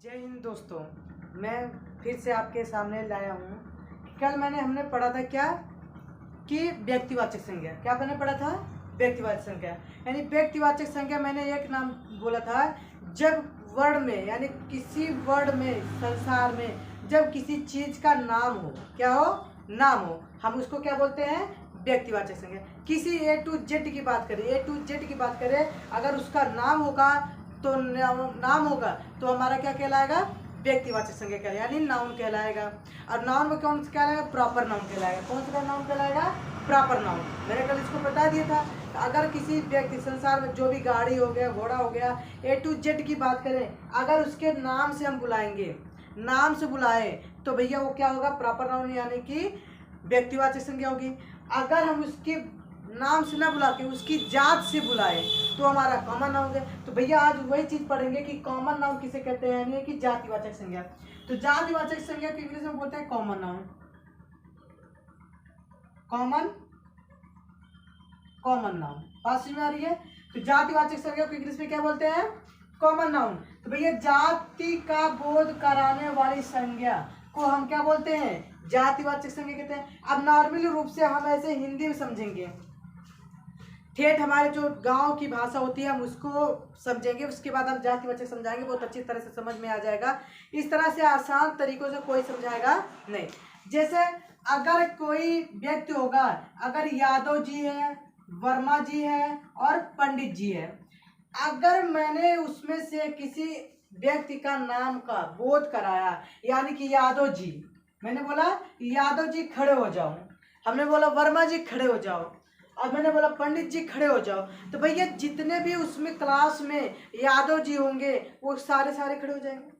जय हिंद दोस्तों, मैं फिर से आपके सामने लाया हूँ। कल हमने पढ़ा था क्या कि व्यक्तिवाचक संज्ञा। क्या मैंने पढ़ा था? व्यक्तिवाचक संज्ञा। यानी व्यक्तिवाचक संज्ञा मैंने एक नाम बोला था, जब वर्ड में यानी किसी वर्ड में संसार में जब किसी चीज का नाम हो, क्या हो? नाम हो, हम उसको क्या बोलते हैं? व्यक्तिवाचक संज्ञा। किसी ए टू जेड की बात करें, अगर उसका नाम होगा तो नाम होगा तो हमारा क्या कहलाएगा? व्यक्तिवाचक संज्ञा कहलाएगा, यानी नाउन कहलाएगा। और नाउन में कौन सा कहलाएगा? प्रॉपर नाउन कहलाएगा। कौन सा नाउन कहलाएगा? Proper noun. मैंने कल इसको बता दिया था। अगर किसी व्यक्ति संसार में जो भी गाड़ी हो गया, घोड़ा हो गया, ए टू जेड की बात करें, अगर उसके नाम से हम बुलाएंगे, नाम से बुलाए तो भैया वो क्या होगा? प्रॉपर नाउन, यानी कि व्यक्तिवाचक संज्ञा होगी। अगर हम उसके नाम से ना बुला के उसकी जात से बुलाए तो हमारा कॉमन नाउन है। तो भैया आज वही चीज पढ़ेंगे कि कॉमन नाउन किसे कहते हैं, यानी कि जातिवाचक संज्ञा। तो जातिवाचक संज्ञा को इंग्लिश में बोलते हैं कॉमन नाउन। कॉमन नाउन बात समझ में आ रही है? तो जातिवाचक संज्ञा को इंग्लिश में क्या बोलते हैं? Common noun. तो भैया जाति का बोध कराने वाली संज्ञा को हम क्या बोलते हैं? जातिवाचक संज्ञा कहते हैं। अब नॉर्मली रूप से हम ऐसे हिंदी में समझेंगे, ठेठ हमारे जो गांव की भाषा होती है हम उसको समझेंगे, उसके बाद हम जातिवाचक समझाएंगे, बहुत अच्छी तरह से समझ में आ जाएगा। इस तरह से आसान तरीकों से कोई समझाएगा नहीं। जैसे अगर कोई व्यक्ति होगा, अगर यादव जी है, वर्मा जी है और पंडित जी है, अगर मैंने उसमें से किसी व्यक्ति का नाम का बोध कराया, यानी कि यादव जी, मैंने बोला यादव जी खड़े हो जाओ, हमने बोला वर्मा जी खड़े हो जाओ, और मैंने बोला पंडित जी खड़े हो जाओ, तो भैया जितने भी उसमें क्लास में यादव जी होंगे वो सारे खड़े हो जाएंगे।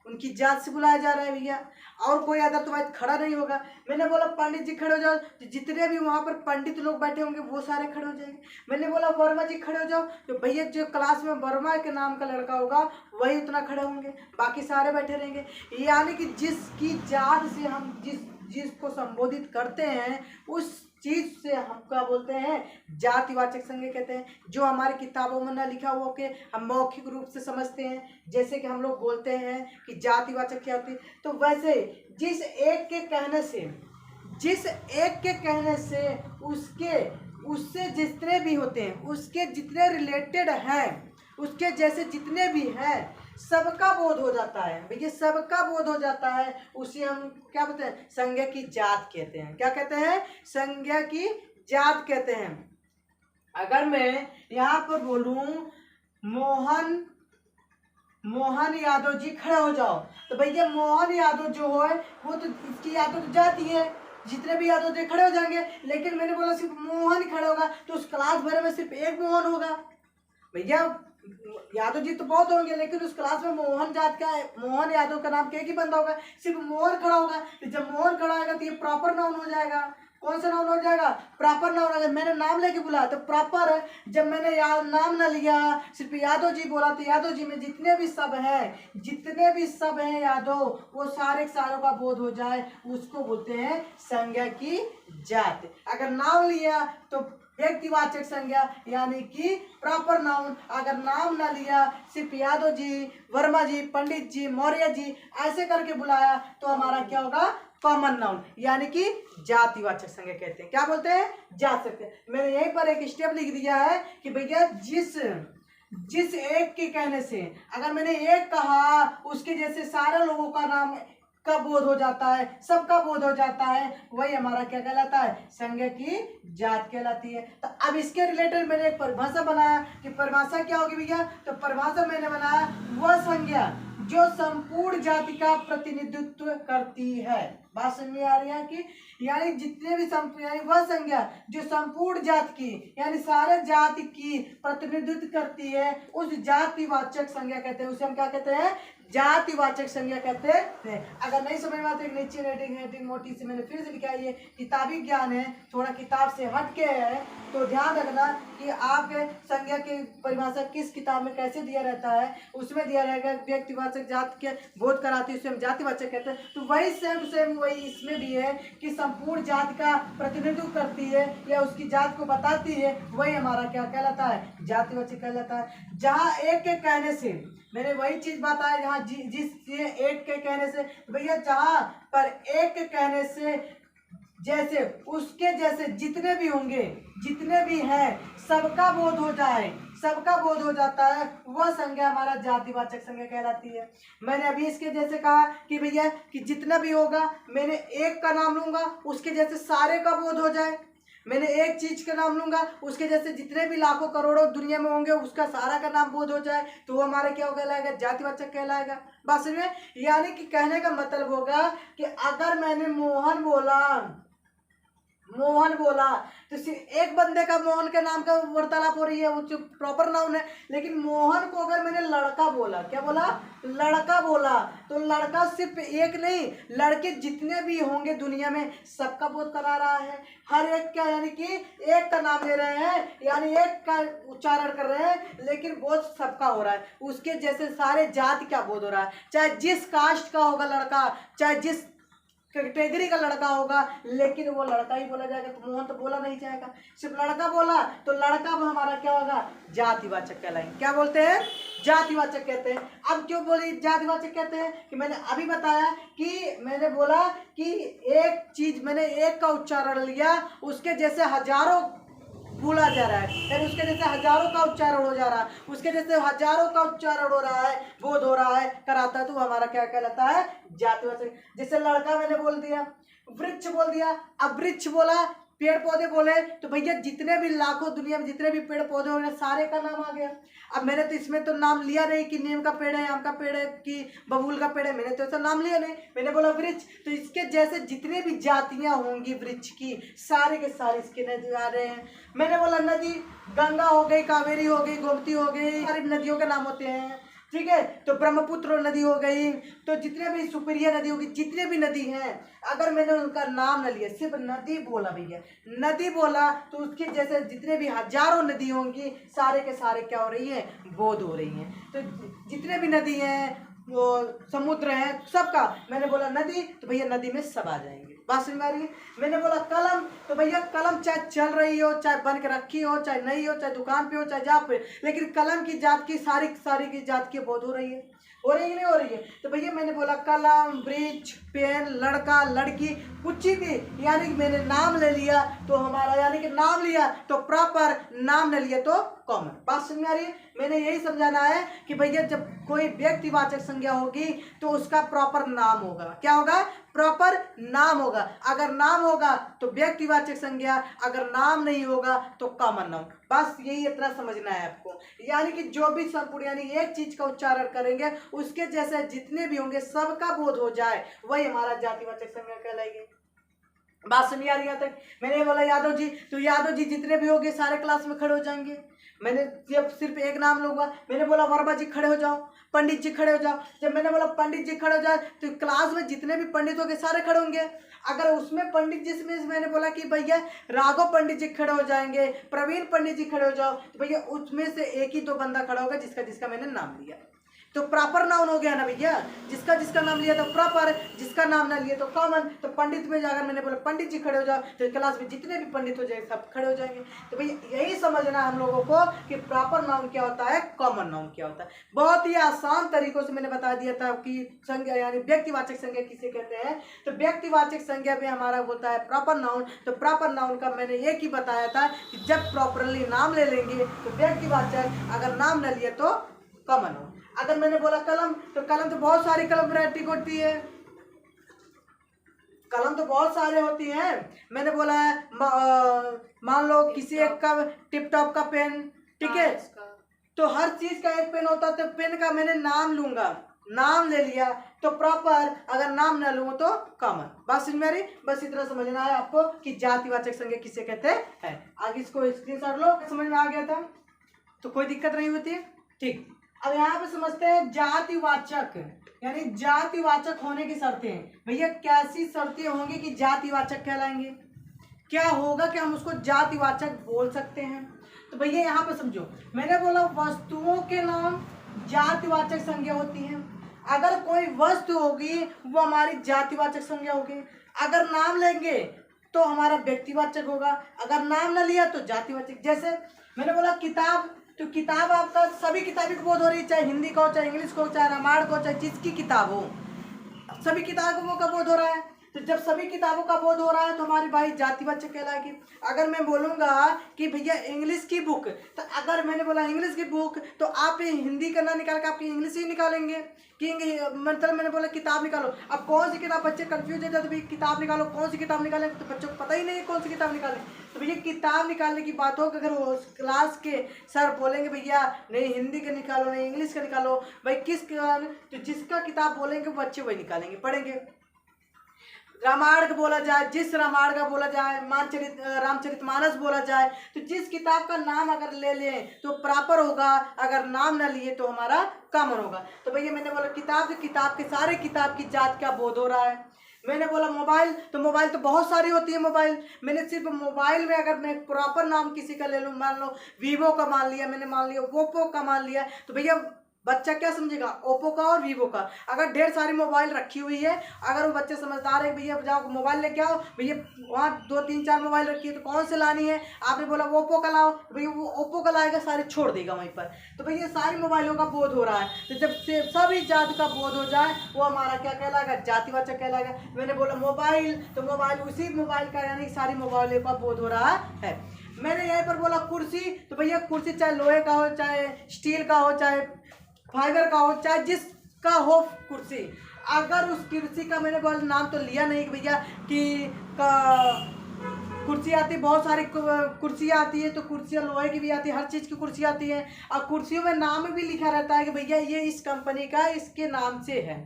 उनकी जात से बुलाया जा रहा है भैया। और कोई अदर तो भाई खड़ा नहीं होगा। मैंने बोला पंडित जी खड़े हो जाओ, तो जितने भी वहाँ पर पंडित लोग बैठे होंगे वो सारे खड़े हो जाएंगे। मैंने बोला वर्मा जी खड़े हो जाओ, तो भैया जो क्लास में वर्मा के नाम का लड़का होगा वही उतना खड़े होंगे, बाकी सारे बैठे रहेंगे। यानी कि जिसकी जात से हम जिसको संबोधित करते हैं उस चीज से हम क्या बोलते हैं? जातिवाचक संज्ञा कहते हैं। जो हमारी किताबों में ना लिखा हुआ के हम मौखिक रूप से समझते हैं, जैसे कि हम लोग बोलते हैं कि जातिवाचक क्या होती है, तो वैसे जिस एक के कहने से उससे जितने भी होते हैं, उसके जितने रिलेटेड हैं, उसके जैसे जितने भी हैं, सबका बोध हो जाता है भैया, सबका बोध हो जाता है। उसे हम क्या बोलते हैं? संज्ञा की जात कहते हैं। क्या कहते हैं? संज्ञा की जात कहते हैं। अगर मैं यहाँ पर बोलूं मोहन यादव जी खड़े हो जाओ, तो भैया मोहन यादव जो है वो तो इसकी यादव तो जाती है, जितने भी यादव थे खड़े हो जाएंगे। लेकिन मैंने बोला सिर्फ मोहन ही खड़ा होगा, तो उस क्लास भर में सिर्फ एक मोहन होगा। भैया यादव जी तो बहुत होंगे, लेकिन उस क्लास में मोहन यादव का नाम एक ही बंदा होगा, सिर्फ मोहन खड़ा होगा। तो जब मोहन खड़ा होगा तो ये प्रॉपर नाउन हो जाएगा। कौन सा नाउन हो जाएगा? Proper noun. अगर मैंने नाम लेके बुलाया तो प्रॉपर है। जब मैंने नाम ना लिया, सिर्फ यादव जी बोला, तो यादव जी में जितने भी सब हैं यादव, वो सारे का बोध हो जाए, उसको बोलते हैं संज्ञा की जात। अगर नाम लिया तो व्यक्तिवाचक संज्ञा, यानी कि प्रॉपर नाउन। अगर नाम ना लिया, सिर्फ यादव जी, वर्मा जी, पंडित जी, मौर्य जी ऐसे करके बुलाया, तो हमारा क्या होगा? कॉमन नाउन, यानी कि जातिवाचक संज्ञा कहते हैं। क्या बोलते हैं? जात सकते हैं। मैंने यहीं पर एक स्टेप लिख दिया है कि भैया जिस एक के कहने से, अगर मैंने एक कहा, उसके जैसे सारे लोगों का नाम का बोध हो जाता है, सबका बोध हो जाता है, वही हमारा क्या कहलाता है? संज्ञा की जात कहलाती है। तो अब इसके रिलेटेड मैंने एक परिभाषा बनाया कि परिभाषा क्या होगी भैया? तो परिभाषा मैंने बनाया वह संज्ञा जो संपूर्ण जाति का प्रतिनिधित्व करती है। बात समझ में आ रही है कि यानी जितने भी यानी वह संज्ञा जो संपूर्ण जाति की यानी सारे जाति की प्रतिनिधित्व करती है, उस जातिवाचक संज्ञा कहते हैं। उसे हम क्या कहते हैं? जातिवाचक संज्ञा कहते हैं। अगर नहीं समझ में आता है, नीचे हेडिंग मोटी से मैंने फिर से लिखा है, ये किताबी ज्ञान है, थोड़ा किताब से हट के है, तो ध्यान रखना कि आपके संज्ञा की परिभाषा किस किताब में कैसे दिया रहता है। उसमें दिया रहेगा व्यक्तिवाचक जात के बोध कराती है, उसे हम जातिवाचक कहते हैं। तो वही सेम वही इसमें भी है कि संपूर्ण जाति का प्रतिनिधित्व करती है या उसकी जात को बताती है, वही हमारा क्या कहलाता है? जातिवाचक कहलाता है। जहाँ एक के कहने से, मैंने वही चीज बताया, जहाँ जहाँ जिस ये एक के कहने से, भैया जहाँ पर एक के कहने से जैसे उसके जैसे जितने भी होंगे, जितने भी हैं, सबका बोध हो जाए, सबका बोध हो जाता है, वह संज्ञा हमारा जातिवाचक संज्ञा कहलाती है। मैंने अभी इसके जैसे कहा कि भैया कि जितना भी होगा, मैंने एक का नाम लूंगा उसके जैसे सारे का बोध हो जाए, मैंने एक चीज का नाम लूंगा उसके जैसे जितने भी लाखों करोड़ों दुनिया में होंगे उसका सारा का नाम बोध हो जाए, तो वो हमारा क्या कहलाएगा? जातिवाचक कहलाएगा। बात समझ में? यानी कि कहने का मतलब होगा कि अगर मैंने मोहन बोला, मोहन बोला, तो सिर्फ एक बंदे का मोहन के नाम का वार्तालाप हो रही है, वो जो प्रॉपर नाउन है। लेकिन मोहन को अगर मैंने लड़का बोला, क्या बोला? लड़का बोला, तो लड़का सिर्फ एक नहीं, लड़के जितने भी होंगे दुनिया में सबका बोध करा रहा है। हर एक का, यानी कि एक का नाम ले रहे हैं, यानी एक का उच्चारण कर रहे हैं, लेकिन बोध सबका हो रहा है। उसके जैसे सारे जाति का बोध हो रहा है, चाहे जिस कास्ट का होगा लड़का, चाहे जिस कैटेगरी का लड़का होगा, लेकिन वो लड़का ही बोला जाएगा। तो मोहन तो बोला नहीं जाएगा, सिर्फ लड़का बोला तो लड़का हमारा क्या होगा? जातिवाचक कहलाएंगे। क्या बोलते हैं? जातिवाचक कहते हैं। अब क्यों बोली जातिवाचक कहते हैं? कि मैंने अभी बताया कि मैंने बोला कि एक चीज, मैंने एक का उच्चारण लिया, उसके जैसे हजारों बोला जा रहा है, यानी उसके जैसे हजारों का उच्चारण हो जा रहा है, उसके जैसे हजारों का उच्चारण हो रहा है, बोध हो रहा है, कराता है, तो हमारा क्या कहलाता है? जातिवाचक। जैसे लड़का मैंने बोल दिया, वृक्ष बोल दिया, अब वृक्ष बोला, पेड़ पौधे बोले, तो भैया जितने भी लाखों दुनिया में जितने भी पेड़ पौधे होंगे सारे का नाम आ गया। अब मैंने तो इसमें तो नाम लिया नहीं कि नीम का पेड़ है, आम का पेड़ है, कि बबूल का पेड़ है, मैंने तो ऐसा नाम लिया नहीं, मैंने बोला वृक्ष। तो इसके जैसे जितने भी जातियां होंगी वृक्ष की, सारे के सारे इसके नदी आ रहे हैं। मैंने बोला नदी, गंगा हो गई, कावेरी हो गई, गोमती हो गई, सारी नदियों के नाम होते हैं, ठीक है। तो ब्रह्मपुत्र नदी हो गई, तो जितने भी सुपरिया नदी होगी, जितने भी नदी हैं, अगर मैंने उनका नाम न लिया, सिर्फ नदी बोला भैया, नदी बोला, तो उसके जैसे जितने भी हजारों नदी होंगी, सारे के सारे क्या हो रही है? बोध हो रही हैं। तो जितने भी नदी हैं, वो समुद्र है, सबका मैंने बोला नदी, तो भैया नदी में सब आ जाएंगे। बात समझ में आ रही है? मैंने बोला कलम, तो भैया कलम चाहे चल रही हो, चाहे बन के रखी हो, चाहे नहीं हो, चाहे दुकान पे हो, चाहे जहाँ पे, लेकिन कलम की जात की सारी की जात की बोध हो रही है, हो रही है नहीं हो रही है? तो भैया मैंने बोला कलम, वृक्ष, पेन, लड़का, लड़की, कुछ भी, यानी कि मैंने नाम ले लिया तो हमारा, यानी कि नाम लिया तो प्रॉपर, नाम न लिया तो कॉमन। बात समझ में आ रही है? मैंने यही समझाना है कि भैया जब कोई व्यक्तिवाचक संज्ञा होगी तो उसका प्रॉपर नाम होगा। क्या होगा? प्रॉपर नाम होगा। अगर नाम होगा तो व्यक्तिवाचक संज्ञा, अगर नाम नहीं होगा तो कॉमन नाउन। बस यही इतना समझना है आपको, यानी कि जो भी संपूर्ण, यानी एक चीज का उच्चारण करेंगे उसके जैसे जितने भी होंगे सबका बोध हो जाए, वही हमारा जातिवाचक संज्ञा कहलाएगी। बात समझ आ रही है? तक मैंने बोला यादव जी, तो यादव जी जितने भी होंगे सारे क्लास में खड़े हो जाएंगे। मैंने जब सिर्फ एक नाम लूंगा, मैंने बोला वर्मा जी खड़े हो जाओ, पंडित जी खड़े हो जाओ। जब मैंने बोला पंडित जी खड़े हो जाए, तो क्लास में जितने भी पंडित होंगे सारे खड़े होंगे। अगर उसमें पंडित जिसमें मैंने बोला कि भैया राघव पंडित जी खड़े हो जाएंगे, प्रवीण पंडित जी खड़े हो जाओ, तो भैया उसमें से एक ही दो बंदा खड़ा होगा जिसका जिसका मैंने नाम लिया। तो प्रॉपर नाउन हो गया ना भैया, जिसका जिसका नाम लिया तो प्रॉपर, जिसका नाम ना लिया तो कॉमन। तो पंडित में जाकर मैंने बोला पंडित जी खड़े हो जाओ, तो क्लास में जितने भी पंडित हो जाएंगे सब खड़े हो जाएंगे। तो भैया यही समझना हम लोगों को कि प्रॉपर नाउन क्या होता है, कॉमन नाउन क्या होता है। बहुत ही आसान तरीकों से मैंने बता दिया था कि संज्ञा यानी व्यक्तिवाचक संज्ञा किसे कहते हैं। तो व्यक्तिवाचक संज्ञा में हमारा होता है प्रॉपर नाउन। तो प्रॉपर नाउन का मैंने एक ही बताया था कि जब प्रॉपरली नाम ले लेंगे तो व्यक्तिवाचक, अगर नाम न लिए तो कॉमन नाउन। अगर मैंने बोला कलम, तो कलम तो बहुत सारी कलम वैरायटी होती है, कलम तो बहुत सारे होती हैं। मैंने बोला है मान लो किसी एक का टिप टॉप का पेन, ठीक है, तो हर चीज का एक पेन होता है, तो पेन का मैंने नाम लूंगा, नाम ले लिया तो प्रॉपर, अगर नाम ना लूँ तो कॉमन। बात समझ में आ रही? बस इतना समझना है आपको कि जातिवाचक संज्ञा किसे कहते हैं। आगे इसको स्क्रीनशॉट लो, समझ में आ गया था तो कोई दिक्कत नहीं होती है, ठीक। अब यहाँ पे समझते हैं जातिवाचक, यानी जातिवाचक होने की शर्तें। भैया कैसी शर्तें होंगी कि जातिवाचक कहलाएंगे, क्या होगा कि हम उसको जातिवाचक बोल सकते हैं। तो भैया यहाँ पे समझो, मैंने बोला वस्तुओं के नाम जातिवाचक संज्ञा होती है। अगर कोई वस्तु होगी वो हमारी जातिवाचक संज्ञा होगी। अगर नाम लेंगे तो हमारा व्यक्तिवाचक होगा, अगर नाम ना लिया तो जातिवाचक। जैसे मैंने बोला किताब, तो किताब आपका सभी किताबी को बोध हो रही है, चाहे हिंदी का हो, चाहे इंग्लिश का हो, चाहे रामायण का हो, चाहे जिसकी किताब हो, सभी किताबों का बोध हो रहा है। तो जब सभी किताबों का बोध हो रहा है तो हमारी भाई जातिवाचक कहलाएगी। अगर मैं बोलूँगा कि भैया इंग्लिश की बुक, तो अगर मैंने बोला इंग्लिश की बुक तो आप हिंदी का ना निकाल के आपकी इंग्लिश ही निकालेंगे कि मतलब मैंने बोला किताब निकालो। अब कौन सी किताब, बच्चे कंफ्यूज हो जाते, भाई किताब निकालो, कौन सी किताब निकालें, तो बच्चों को पता ही नहीं है कौन सी किताब निकालें। तो भैया किताब निकालने की बात हो, अगर वो क्लास के सर बोलेंगे भैया नहीं हिंदी का निकालो, नहीं इंग्लिश का निकालो, भाई तो जिसका किताब बोलेंगे वो बच्चे वही निकालेंगे, पढ़ेंगे। रामायण का बोला जाए, जिस रामायण का बोला जाए, रामचरितमानस बोला जाए, तो जिस किताब का नाम अगर ले लें तो प्रॉपर होगा, अगर नाम ना लिए तो हमारा कॉमन होगा। तो भैया मैंने बोला किताब के सारे किताब की जात का बोध हो रहा है। मैंने बोला मोबाइल, तो मोबाइल तो बहुत सारी होती है मोबाइल। मैंने सिर्फ मोबाइल में अगर मैं प्रॉपर नाम किसी का ले लूँ, मान लो वीवो का मान लिया, मैंने मान लिया ओप्पो का मान लिया, तो भैया बच्चा क्या समझेगा, ओप्पो का और वीवो का। अगर ढेर सारी मोबाइल रखी हुई है, अगर वो बच्चे समझदार है भैया जाओ मोबाइल लेके आओ, भैया वहाँ 2-3-4 मोबाइल रखी है तो कौन से लानी है, आपने बोला वो ओप्पो का लाओ, तो भैया वो ओप्पो का लाएगा, सारे छोड़ देगा वहीं पर। तो भैया सारी मोबाइलों का बोध हो रहा है। तो जब से सभी जात का बोध हो जाए वो हमारा क्या कहलाएगा, जातिवाचक कहलाएगा। मैंने बोला मोबाइल, तो मोबाइल उसी मोबाइल का यानी सारी मोबाइलों का बोध हो रहा है। मैंने यहीं पर बोला कुर्सी, तो भैया कुर्सी चाहे लोहे का हो, चाहे स्टील का हो, चाहे फाइबर का हो, चाहे जिसका हो कुर्सी, अगर उस कुर्सी का मैंने बोल नाम तो लिया नहीं कि भैया कि कुर्सी आती, बहुत सारी कुर्सी आती है, तो कुर्सियाँ लोहे की भी आती है, हर चीज़ की कुर्सी आती है, और कुर्सियों में नाम भी लिखा रहता है कि भैया ये इस कंपनी का इसके नाम से है।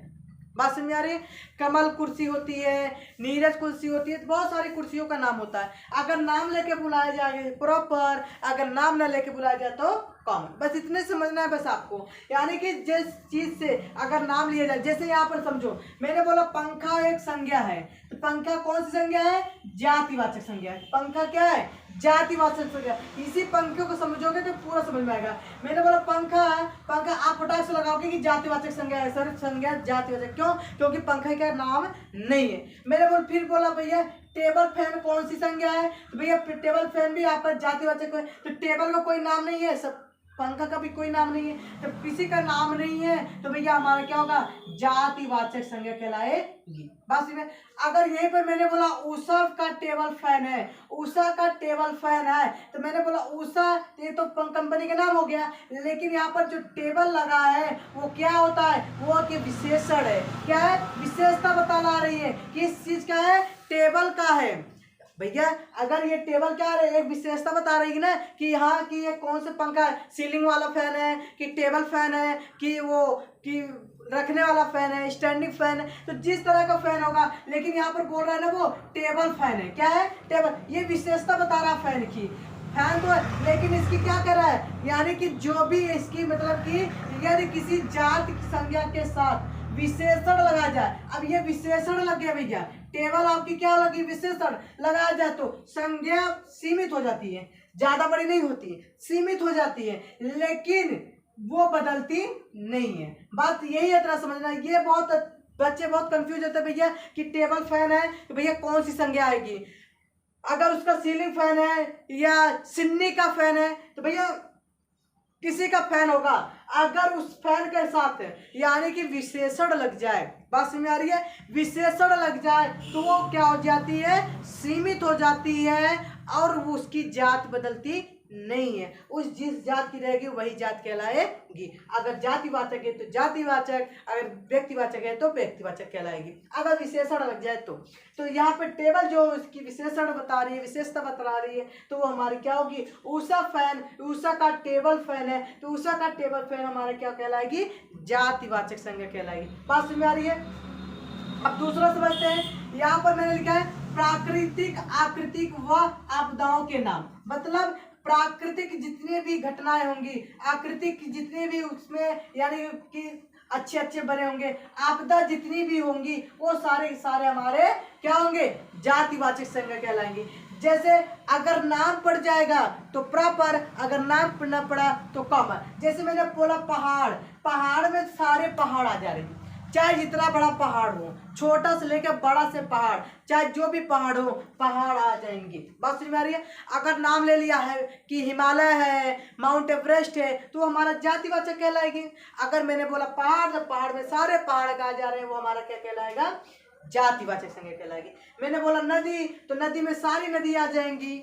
बात समझ आ रही है। कमल कुर्सी होती है, नीरज कुर्सी होती है, तो बहुत सारी कुर्सियों का नाम होता है। अगर नाम लेके बुलाया जाए प्रॉपर, अगर नाम ना लेके बुलाया जाए तो कॉमन। बस इतने समझना है बस आपको, यानी कि जिस चीज़ से अगर नाम लिया जाए, जैसे यहाँ पर समझो मैंने बोला पंखा एक संज्ञा है, तो पंखा कौन सी संज्ञा है, जातिवाचक संज्ञा है। पंखा क्या है, जातिवाचक संज्ञा। इसी पंखे को समझोगे तो पूरा समझ में आएगा। मैंने बोला पंखा, पंखा आप फटाक से लगाओगे कि जातिवाचक संज्ञा है, सर संज्ञा जातिवाचक क्यों, क्योंकि पंखा का नाम नहीं है। मैंने फिर बोला भैया टेबल फैन कौन सी संज्ञा है, तो भैया टेबल फैन भी आपका जातिवाचक है। तो टेबल का कोई नाम नहीं है, सब पंखा का भी कोई नाम नहीं है, तो किसी का नाम नहीं है तो भैया हमारा क्या होगा, जातिवाचक संज्ञा कहलाएगी। बस में अगर यहीं पर मैंने बोला उषा का टेबल फैन है, उषा का टेबल फैन है, तो मैंने बोला उषा ये तो कंपनी का नाम हो गया, लेकिन यहाँ पर जो टेबल लगा है वो क्या होता है, वो कि विशेषण है। क्या है, विशेषता बताना आ रही है कि इस चीज का है, टेबल का है। भैया अगर ये टेबल क्या है, एक विशेषता बता रही है ना कि यहाँ की ये कौन से पंखा है, सीलिंग वाला फैन है कि टेबल फैन है कि वो कि रखने वाला फैन है, स्टैंडिंग फैन है, तो जिस तरह का फैन होगा। लेकिन यहाँ पर बोल रहा है ना वो टेबल फैन है। क्या है, टेबल, ये विशेषता बता रहा फैन की, फैन तो है लेकिन इसकी क्या कर रहा है, यानी कि जो भी इसकी मतलब कि यानी किसी जात की संज्ञा के साथ विशेषण लगाया जाए। अब ये विशेषण लग गया भैया, टेबल आपकी क्या लगी, विशेषण लगाया जाए तो संज्ञा सीमित हो जाती है, ज्यादा बड़ी नहीं होती है, सीमित हो जाती है, लेकिन वो बदलती नहीं है। बात यही है, तरह समझना। ये बहुत बच्चे बहुत कंफ्यूज होते हैं भैया कि टेबल फैन है तो भैया कौन सी संज्ञा आएगी, अगर उसका सीलिंग फैन है या सिन्नी का फैन है तो भैया किसी का फैन होगा। अगर उस फैन के साथ यानी कि विशेषण लग जाए, बात समझ आ रही है, विशेषण लग जाए तो वो क्या हो जाती है, सीमित हो जाती है और उसकी जात बदलती नहीं है। उस जिस जात की रहेगी वही जात कहलाएगी। अगर जातिवाचक है तो जातिवाचक, अगर व्यक्तिवाचक है तो व्यक्तिवाचक कहलाएगी। अगर विशेषण लग जाए तो यहाँ पे टेबल जो उसकी विशेषण बता रही है, विशेषता बता रही है, तो वो हमारी क्या होगी, उषा फैन, उषा का टेबल फैन है तो उषा का टेबल फैन हमारा क्या कहलाएगी, जातिवाचक संज्ञा कहलाएगी। बात समझ में आ रही है। अब दूसरा समझते हैं। यहाँ पर मैंने लिखा है प्राकृतिक, आकृतिक व आपदाओं के नाम। मतलब प्राकृतिक जितने भी घटनाएं होंगी, आकृतिक जितने भी उसमें यानी कि अच्छे अच्छे बने होंगे, आपदा जितनी भी होंगी वो सारे सारे हमारे क्या होंगे, जातिवाचक संज्ञा कहलाएंगे। जैसे अगर नाम पड़ जाएगा तो प्रॉपर, अगर नाम न पड़ा तो कॉमन। जैसे मैंने बोला पहाड़, पहाड़ में सारे पहाड़ आ जा रहे हैं, चाहे जितना बड़ा पहाड़ हो, छोटा से लेकर बड़ा से पहाड़, चाहे जो भी पहाड़ हो, पहाड़ आ जाएंगे। बात समझ में आ रही है। अगर नाम ले लिया है कि हिमालय है, माउंट एवरेस्ट है, तो हमारा जातिवाचक कहलाएगी। अगर मैंने बोला पहाड़, तो पहाड़ में सारे पहाड़ कहा जा रहे हैं, वो हमारा क्या कहलाएगा, जातिवाचक संज्ञा कहलाएगी। मैंने बोला नदी, तो नदी में सारी नदी आ जाएंगी,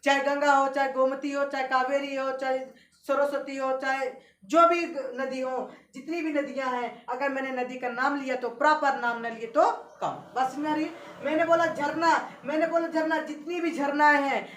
चाहे गंगा हो, चाहे गोमती हो, चाहे कावेरी हो, चाहे सरस्वती हो, चाहे जो भी नदी हो, जितनी भी नदियां हैं, अगर मैंने नदी का नाम लिया तो प्रॉपर, नाम न लिए तो कम। बस में आ रही है। मैंने बोला झरना, मैंने बोला झरना, जितनी भी झरनाएं हैं,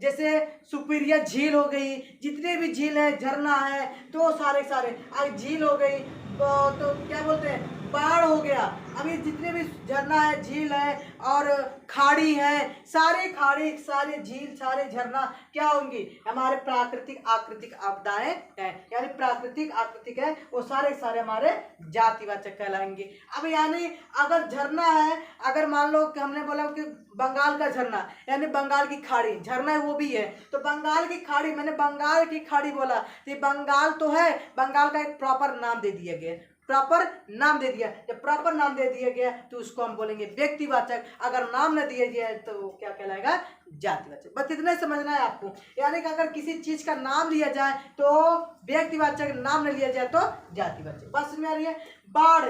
जैसे सुपीरियर झील हो गई, जितने भी झील है, झरना है, तो सारे सारे झील हो गई, तो क्या बोलते हैं, बाढ़ हो गया। अभी जितने भी झरना है, झील है और खाड़ी है, सारे खाड़ी, सारे झील, सारे झरना क्या होंगी, हमारे प्राकृतिक आकृतिक आपदाएं हैं, यानी प्राकृतिक आकृतिक है, वो सारे सारे हमारे जातिवाचक कहलाएंगे। अब यानी अगर झरना है, अगर मान लो कि हमने बोला कि बंगाल का झरना, यानी बंगाल की खाड़ी झरना है, वो भी है, तो बंगाल की खाड़ी, मैंने बंगाल की खाड़ी बोला, तो बंगाल तो है, बंगाल का एक प्रॉपर नाम दे दिया गया, प्रॉपर नाम दे दिया। जब प्रॉपर नाम दे दिया गया तो उसको हम बोलेंगे व्यक्तिवाचक। अगर नाम न दिया जाए तो क्या कहलाएगा, जातिवाचक। बस इतना ही समझना है आपको। यानी कि अगर किसी चीज का नाम लिया जाए तो व्यक्तिवाचक, नाम न लिया जाए तो जातिवाचक। बस समझ में आ रही है। बाढ़,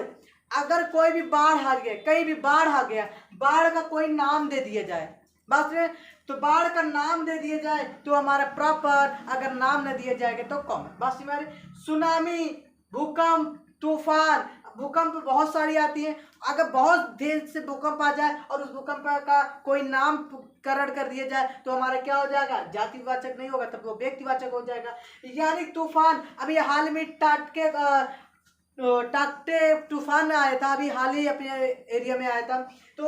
अगर कोई भी बाढ़ आ गया, कहीं भी बाढ़ आ गया, बाढ़ का कोई नाम दे दिया जाए, बस में तो बाढ़ का नाम दे दिया जाए तो हमारा प्रॉपर, अगर नाम न दिया जाएगा तो कॉमन। बस में आ रही। सुनामी, भूकंप, तूफान, भूकंप बहुत सारी आती है। अगर बहुत देर से भूकंप आ जाए और उस भूकंप का कोई नामकरण कर दिया जाए तो हमारा क्या हो जाएगा, जातिवाचक नहीं होगा, तब वो व्यक्तिवाचक हो जाएगा। यानी तूफान, अभी हाल में टाकटे तूफान आया था, अभी हाल ही अपने एरिया में आया था, तो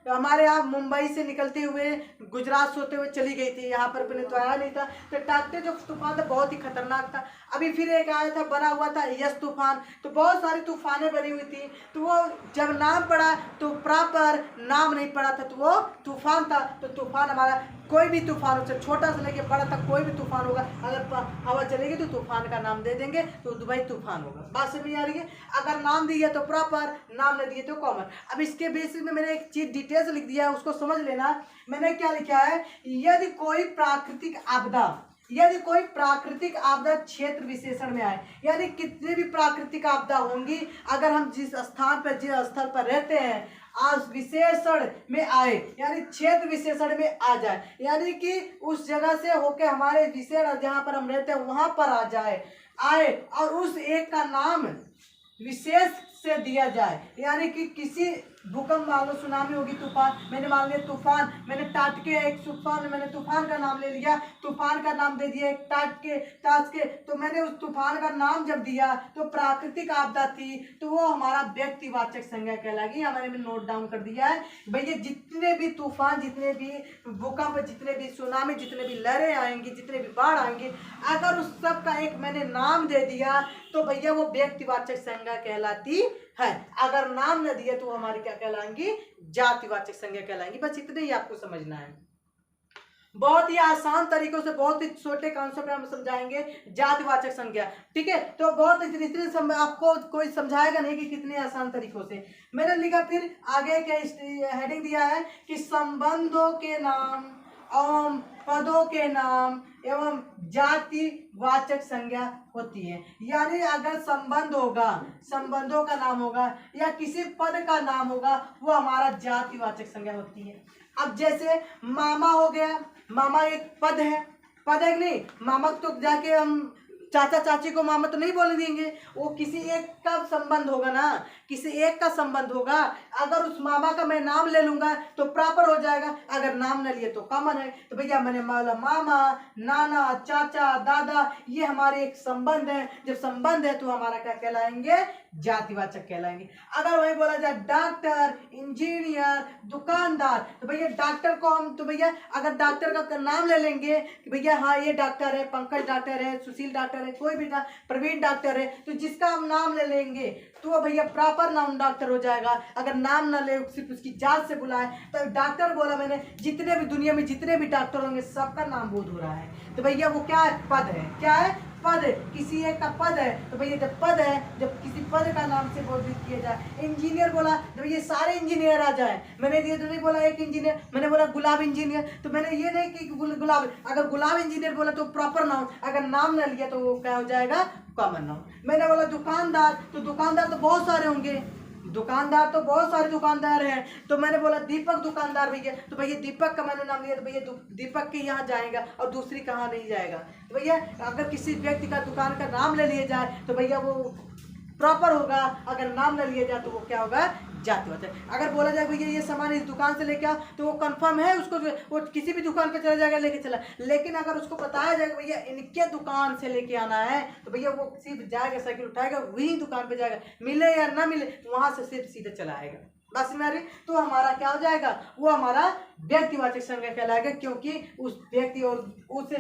हमारे यहाँ मुंबई से निकलते हुए गुजरात से होते हुए चली गई थी, यहाँ पर पहले तो आया नहीं था। तो टाकटे जो तूफान था बहुत ही खतरनाक था। अभी फिर एक आया था, बना हुआ था यस तूफान। तो बहुत सारी तूफानें बनी हुई थी, तो वो जब नाम पड़ा तो प्रॉपर नाम नहीं पड़ा था, तो वो तूफान था। तो तूफान हमारा कोई भी तूफान हो, छोटा से लेके बड़ा तक कोई भी तूफान होगा, अगर हवा चलेगी तो तूफान का नाम दे देंगे, तो दुबई तूफान होगा। बात समझ में आ रही है। अगर नाम दिया तो प्रॉपर, नाम नहीं दिए तो कॉमन। अब इसके बेसिस में मैंने एक चीज डिटेल से लिख दिया है, उसको समझ लेना। मैंने क्या लिखा है, यदि कोई प्राकृतिक आपदा, यदि कोई प्राकृतिक आपदा क्षेत्र विशेषण में आए, यानी कितने भी प्राकृतिक आपदा होंगी, अगर हम जिस स्थान पर, जिस स्थल पर रहते हैं, आज विशेषण में आए, यानी क्षेत्र विशेषण में आ जाए, यानी कि उस जगह से होके हमारे विशेषण जहाँ पर हम रहते हैं वहां पर आ जाए, आए, और उस एक का नाम विशेष से दिया जाए। यानी कि किसी भूकंप, मान लो सुनामी होगी, तूफान, मैंने मान लिया तूफान, मैंने टाटके एक तूफान, मैंने तूफान का नाम ले लिया, तूफान का नाम दे दिया एक टाटके, टाटके, तो मैंने उस तूफान का नाम जब दिया तो प्राकृतिक आपदा थी, तो वो हमारा व्यक्तिवाचक संज्ञा कहलाएगी। हमारे में नोट डाउन कर दिया है भैया, जितने भी तूफान, जितने भी भूकंप, जितने भी सुनामी, जितने भी लहरें आएंगी, जितने भी बाढ़ आएंगी, अगर उस सब का एक मैंने नाम दे दिया तो भैया वो व्यक्तिवाचक संज्ञा कहलाती है। अगर नाम न दिए तो हमारी क्या कहलाएंगी, जातिवाचक संज्ञा कहलाएंगी। बस इतने ही आपको समझना है। बहुत ही आसान तरीकों से, बहुत ही छोटे कॉन्सेप्ट हम समझाएंगे जातिवाचक संज्ञा, ठीक है। तो बहुत इतने आपको कोई समझाएगा नहीं कि कितने आसान तरीकों से। मैंने लिखा फिर आगे क्या हेडिंग दिया है कि संबंधों के नाम एवं पदों के नाम एवं जातिवाचक संज्ञा होती है। यानी अगर संबंध होगा, संबंधों का नाम होगा या किसी पद का नाम होगा, वो हमारा जातिवाचक संज्ञा होती है। अब जैसे मामा हो गया, मामा एक पद है, पद है कि नहीं, मामा तो जाके हम चाचा चाची को मामा तो नहीं बोल देंगे, वो किसी एक का संबंध होगा ना, किसी एक का संबंध होगा। अगर उस मामा का मैं नाम ले लूंगा तो प्रॉपर हो जाएगा, अगर नाम न लिए तो कॉमन है। तो भैया मैंने माला मामा, नाना, चाचा, दादा, ये हमारे एक संबंध है। जब संबंध है तो हमारा क्या कहलाएंगे, जातिवाचक कहलाएंगे। अगर वही बोला जाए डॉक्टर, इंजीनियर, दुकानदार, तो भैया डॉक्टर को हम, तो भैया अगर डॉक्टर का नाम ले लेंगे कि भैया हाँ ये डॉक्टर है, पंकज डॉक्टर है, सुशील डॉक्टर है, कोई भी प्रवीण डॉक्टर है, तो जिसका हम नाम ले लेंगे तो भैया प्रॉपर नाम डॉक्टर हो जाएगा। अगर नाम ना ले, सिर्फ उसकी जात से बुलाए, तो डॉक्टर बोला मैंने, जितने भी दुनिया में जितने भी डॉक्टर होंगे सबका नाम बोध हो रहा है, तो भैया वो क्या है, पद है। क्या है, पद, किसी एक का पद है तो भैया जब पद है, जब किसी पद का नाम से बोधित किया जाए। इंजीनियर बोला तो ये सारे इंजीनियर आ जाए। मैंने ये तो नहीं बोला एक इंजीनियर, मैंने बोला गुलाब इंजीनियर, तो मैंने ये नहीं कि गुलाब, अगर गुलाब इंजीनियर बोला तो प्रॉपर नाउन, अगर नाम ना लिया तो वो क्या हो जाएगा, कॉमन नाउन। मैंने बोला दुकानदार, तो दुकानदार तो बहुत सारे होंगे, दुकानदार तो बहुत सारे दुकानदार हैं, तो मैंने बोला दीपक दुकानदार भैया, तो भैया दीपक का मैंने नाम लिया तो भैया दीपक के यहाँ जाएगा और दूसरी कहाँ नहीं जाएगा। तो भैया अगर किसी व्यक्ति का दुकान का नाम ले लिया जाए तो भैया वो प्रॉपर होगा, अगर नाम न लिया जाए तो वो क्या होगा, जातिवाचक। अगर बोला जाए भैया ये सामान इस दुकान से लेके आओ तो वो कंफर्म है, उसको वो किसी भी दुकान पे चला जाएगा लेके चला। लेकिन अगर उसको बताया जाएगा भैया इनके दुकान से लेके आना है तो भैया वो सिर्फ जाएगा, साइकिल उठाएगा, वही दुकान पे जाएगा, मिले या ना मिले वहां से सिर्फ सीधे चला आएगा। बस मेरी तो हमारा क्या हो जाएगा, वो हमारा व्यक्तिवाचक संज्ञा कहलाएगा, क्योंकि उस व्यक्ति और उस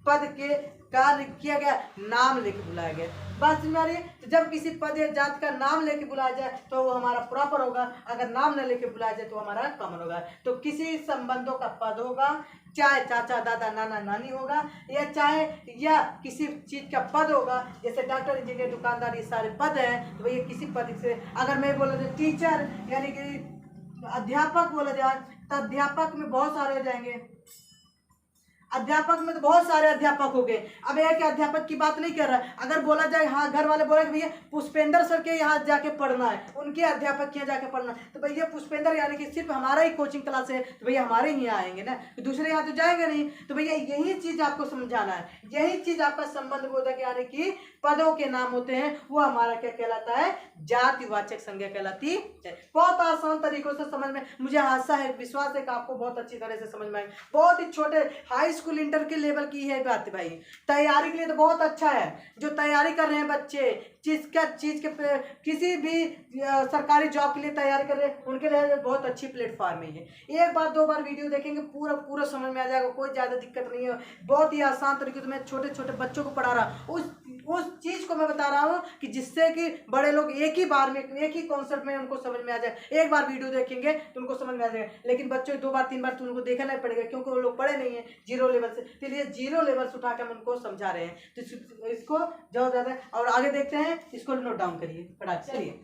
पद के कार्य किया गया नाम लेके बुलाया गया। बात समझ आ रही है। तो जब किसी पद या जात का नाम लेके बुलाया जाए तो वो हमारा प्रॉपर होगा, अगर नाम न लेके बुलाया जाए तो हमारा कॉमन होगा। तो किसी संबंधों का पद होगा, चाहे चाचा दादा नाना नानी होगा, या किसी चीज का पद होगा, जैसे डॉक्टर इंजीनियर दुकानदार ये सारे पद हैं, तो ये किसी पद से। अगर मैं बोला जाए टीचर यानी कि अध्यापक बोला जाए तो अध्यापक में बहुत सारे हो जाएंगे, अध्यापक में तो बहुत सारे अध्यापक हो गए। अब एक अध्यापक की बात नहीं कर रहा, अगर बोला जाए हाँ घर वाले बोले कि भैया पुष्पेंद्र सर के यहाँ जाके पढ़ना है, उनके अध्यापक के यहाँ जाके पढ़ना है, तो भैया पुष्पेंद्र यानी कि सिर्फ हमारा ही कोचिंग क्लास है तो भैया हमारे ही यहाँ आएंगे ना, तो दूसरे यहाँ तो जाएंगे नहीं। तो भैया यही चीज आपको समझाना है, यही चीज आपका संबंध बोधक यानी कि पदों के नाम होते हैं, वो हमारा क्या कहलाता है, जातिवाचक संज्ञा कहलाती है। बहुत आसान तरीकों से समझ में, मुझे आशा है विश्वास है कि आपको बहुत अच्छी तरह से समझ में आएगी। बहुत ही छोटे हाई स्कूल इंटर के लेवल की है बात भाई, तैयारी के लिए तो बहुत अच्छा है। जो तैयारी कर रहे हैं बच्चे चीज के किसी भी सरकारी जॉब के लिए तैयारी कर रहे हैं, उनके लिए बहुत अच्छी प्लेटफॉर्म है ये। एक बार दो बार वीडियो देखेंगे पूरा समझ में आ जाएगा, कोई ज़्यादा दिक्कत नहीं है। बहुत ही आसान तरीके से मैं छोटे छोटे बच्चों को पढ़ा रहा हूँ, उस चीज़ को मैं बता रहा हूँ कि जिससे कि बड़े लोग एक ही बार में एक ही कॉन्सेप्ट में उनको समझ में आ जाए। एक बार वीडियो देखेंगे तो उनको समझ में आ जाएगा, लेकिन बच्चों दो बार तीन बार तो उनको देखना ही पड़ेगा, क्योंकि वो लोग पढ़े नहीं है जीरो लेवल से। इसलिए जीरो लेवल से उठा के हम उनको समझा रहे हैं, तो इसको ज़्यादा और आगे देखते हैं, इसको नोट डाउन करिए फटाक से। चलिए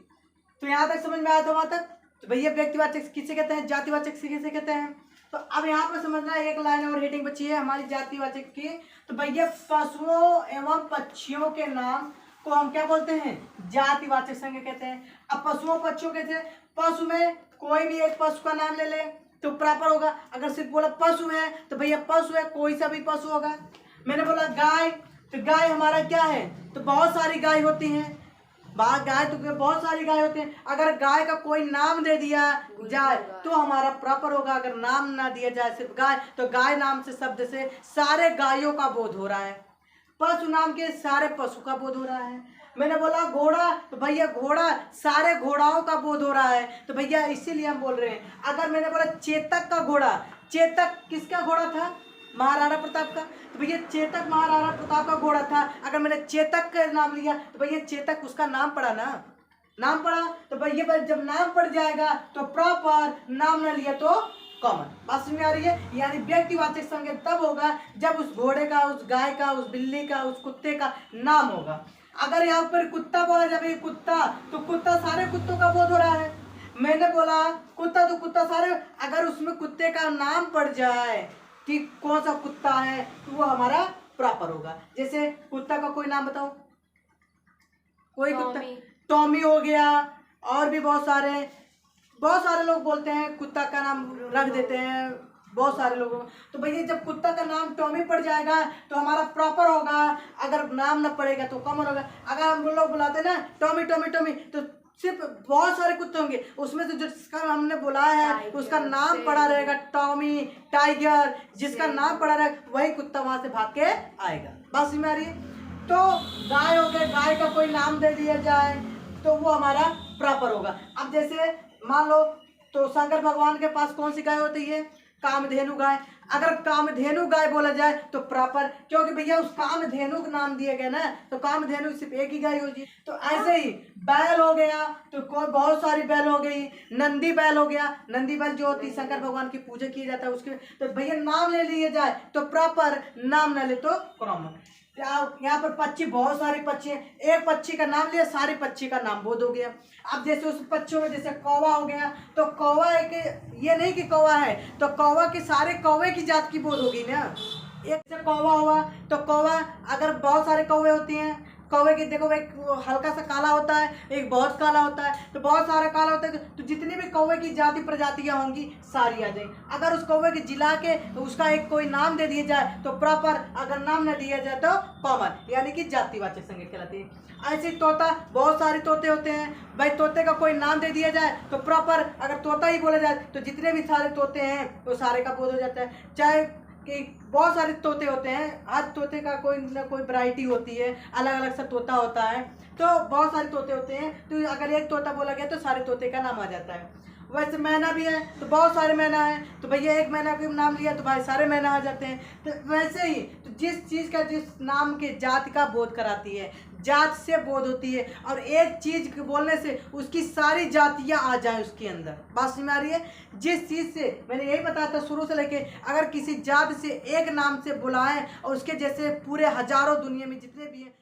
तो यहाँ तक समझ में आया था, वहाँ तक तो भैया व्यक्तिवाचक किसे कहते हैं, जातिवाचक किसे कहते हैं। तो अब यहाँ पर समझना है, एक लाइन और हेडिंग बची है हमारी जातिवाचक की। तो भैया पशुओं एवं पक्षियों के नाम को हम क्या बोलते हैं, जातिवाचक संज्ञा कहते हैं। अब पशुओं पक्षियों कहते हैं, पशु में कोई भी एक पशु का नाम ले ले तो प्रॉपर होगा। अगर सिर्फ बोला पशु है तो भैया पशु है, कोई सा भी पशु होगा। मैंने बोला गाय, तो गाय हमारा क्या है, तो बहुत सारी गाय होती हैं, गाय तो बहुत सारी गाय होती हैं। अगर गाय का कोई नाम दे दिया जाए तो हमारा प्रॉपर होगा। अगर नाम ना दिया जाए सिर्फ गाय, तो गाय नाम से शब्द से सारे गायों का बोध हो रहा है, पशु नाम के सारे पशु का बोध हो रहा है। मैंने बोला घोड़ा, तो भैया घोड़ा सारे घोड़ाओं का बोध हो रहा है, तो भैया इसीलिए हम बोल रहे हैं। अगर मैंने बोला चेतक का घोड़ा, चेतक किसका घोड़ा था, महाराणा प्रताप का, तो भैया चेतक महाराणा प्रताप का घोड़ा था। अगर मैंने चेतक का नाम लिया तो भैया चेतक उसका नाम पड़ा ना, नाम पड़ा, तो भैया जब नाम पड़ जाएगा तो प्रॉपर, नाम न लिया तो कॉमन। बात समझ में आ रही है। यानी व्यक्तिवाचक संज्ञा तब होगा जब उस घोड़े का, उस गाय का, उस बिल्ली का, उस कुत्ते का नाम होगा। अगर यहाँ पर कुत्ता बोला जाए कुत्ता, तो कुत्ता सारे कुत्तों का बोध हो रहा है। मैंने बोला कुत्ता, तो कुत्ता सारे, अगर उसमें कुत्ते का नाम पड़ जाए कि कौन सा कुत्ता है तो वो हमारा प्रॉपर होगा। जैसे कुत्ता का कोई नाम बताओ, कोई कुत्ता, टॉमी हो गया, और भी बहुत सारे लोग बोलते हैं कुत्ता का नाम रख देते हैं बहुत सारे लोगों। तो भैया जब कुत्ता का नाम टॉमी पड़ जाएगा तो हमारा प्रॉपर होगा, अगर नाम न पड़ेगा तो कॉमन होगा। अगर हम लोग बुलाते हैं ना टॉमी टॉमी टॉमी, तो सिर्फ बहुत सारे कुत्ते होंगे, उसमें से जिसका हमने बुलाया है उसका नाम पड़ा रहेगा टॉमी, टाइगर, जिसका नाम पड़ा रहेगा वही कुत्ता वहां से भाग के आएगा। बात समझ में आ रही है। तो गाय हो गए, गाय का कोई नाम दे दिया जाए तो वो हमारा प्रॉपर होगा। अब जैसे मान लो तो शंकर भगवान के पास कौन सी गाय होती है, कामधेनु गाय। अगर कामधेनु गाय बोला जाए तो प्रॉपर, क्योंकि भैया उस कामधेनु का नाम दिया गया ना, तो कामधेनु सिर्फ एक ही गाय होगी। तो ऐसे ही बैल हो गया तो कोई बहुत सारी बैल हो गई, नंदी बैल हो गया, नंदी बैल जो होती है शंकर भगवान की पूजा किया जाता है उसके, तो भैया नाम ले लिया जाए तो प्रॉपर, नाम ना ले तो कॉमन। यहाँ पर पक्षी, बहुत सारे पक्षी हैं, एक पक्षी का नाम लिया, सारे पक्षी का नाम बोध हो गया। अब जैसे उस पक्षियों में जैसे कौवा हो गया, तो कौवा एक, ये नहीं कि कौवा है तो कौवा के सारे कौवे की जात की बोध होगी ना। एक से कौवा हुआ तो कौवा, अगर बहुत सारे कौवे होती हैं, कौवे के देखो एक हल्का सा काला होता है, एक बहुत काला होता है, तो बहुत सारा काला होता है, तो जितनी भी कौवे की जाति प्रजातियां होंगी सारी आ जाएंगी। अगर उस कौवे के जिला के उसका एक कोई नाम दे दिया जाए तो प्रॉपर, अगर नाम न दिया जाए तो कॉमन, यानी कि जातिवाचक संज्ञा कहलाती है। ऐसे तोता, बहुत सारे तोते होते हैं भाई, तोते का कोई नाम दे दिया जाए तो प्रॉपर अगर तोता ही बोला जाए तो जितने भी सारे तोते हैं वो सारे का बोध हो जाता है। चाहे कि बहुत सारे तोते होते हैं, हर तोते का कोई ना कोई वैरायटी होती है, अलग अलग सा तोता होता है, तो बहुत सारे तोते होते हैं, तो अगर एक तोता बोला गया तो सारे तोते का नाम आ जाता है। वैसे मैना भी है तो बहुत सारे मैना हैं, तो भैया एक मैना का नाम लिया तो भाई सारे मैना आ जाते हैं। तो वैसे ही तो जिस चीज़ का जिस नाम के जात का बोध कराती है, जात से बोध होती है, और एक चीज़ के बोलने से उसकी सारी जातियाँ आ जाएं उसके अंदर। बात समझ में आ रही है? जिस चीज़ से मैंने यही बताया था शुरू से लेके, अगर किसी जात से एक नाम से बुलाएं और उसके जैसे पूरे हजारों दुनिया में जितने भी हैं